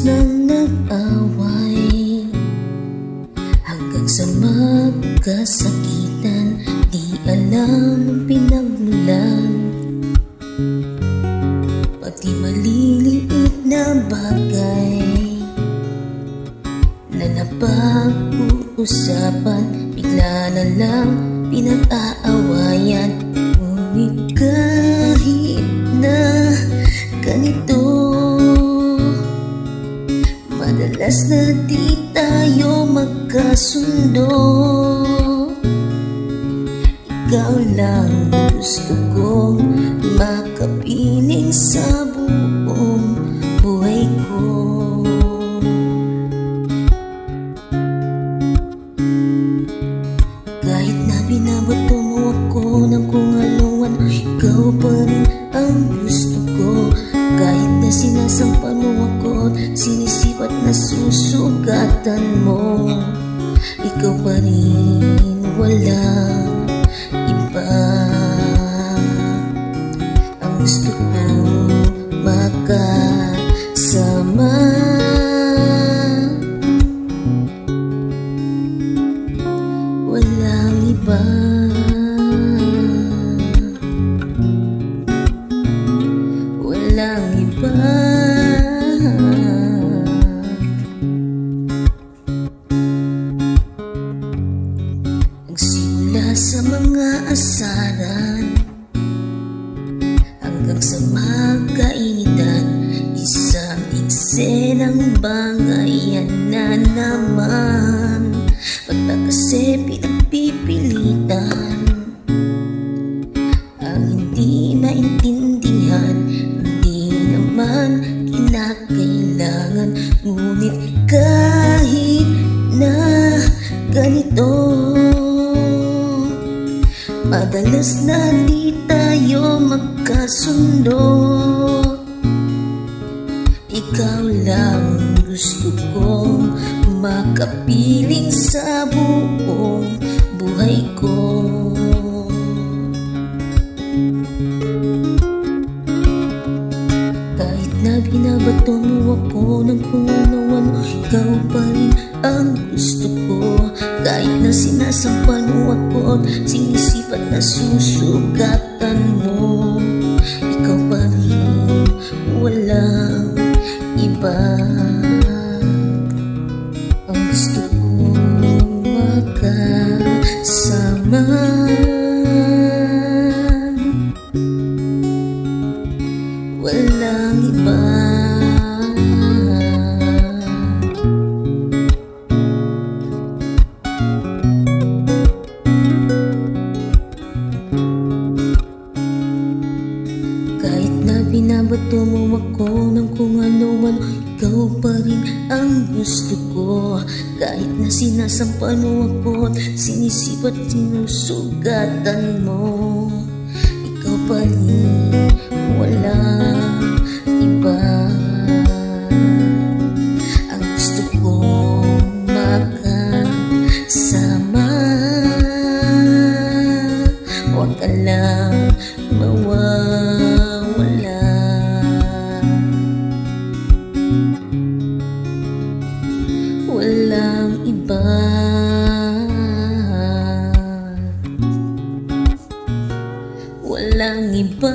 na nag-away hanggang sa magkasakitan. Di alam ang pinagmulan, pati maliliit na bagay na napag-uusapan, bigla na lang pinag-aawayan. Ngunit kahit na ganito, madalas na di tayo magkasundo. Ikaw lang gusto kong makapiling sa buong buhay ko. Kahit na binabato mo ako ng kung anuman, ikaw pa rin ang gusto ko. Kahit na sinasampan mo ako, sinisipat na susugatan mo, ikaw pa rin, walang iba. Ang gusto ko makasama, walang iba. Walang iba. Nagsimula sa mga asaran hanggang sa magkainitan, isang eksenang bangayan na naman. Pagka kasi pinagpipilitan ang hindi maintindihan, hindi naman kinakailangan. Ngunit kahit na ganito, madalas na di tayo magkasundo. Ikaw lang gusto kong makapiling sa buong buhay ko. Kahit na binabato mo ako ng kung ano-ano, ikaw pa rin ang gusto ko. Kahit na sinasampan mo ako, sinisipat na susugatan mo, ikaw pa rin, walang iba. Ang gusto kong makasama, walang iba. Kahit na binabato mo ako ng kung ano-ano, ikaw pa rin ang gusto ko. Kahit na sinasampan mo ako, sinisipat, sinusugatan mo, ikaw pa rin, walang iba. Ang gusto kong makasama, huwag ka lang mawawala. Walang iba. Walang iba.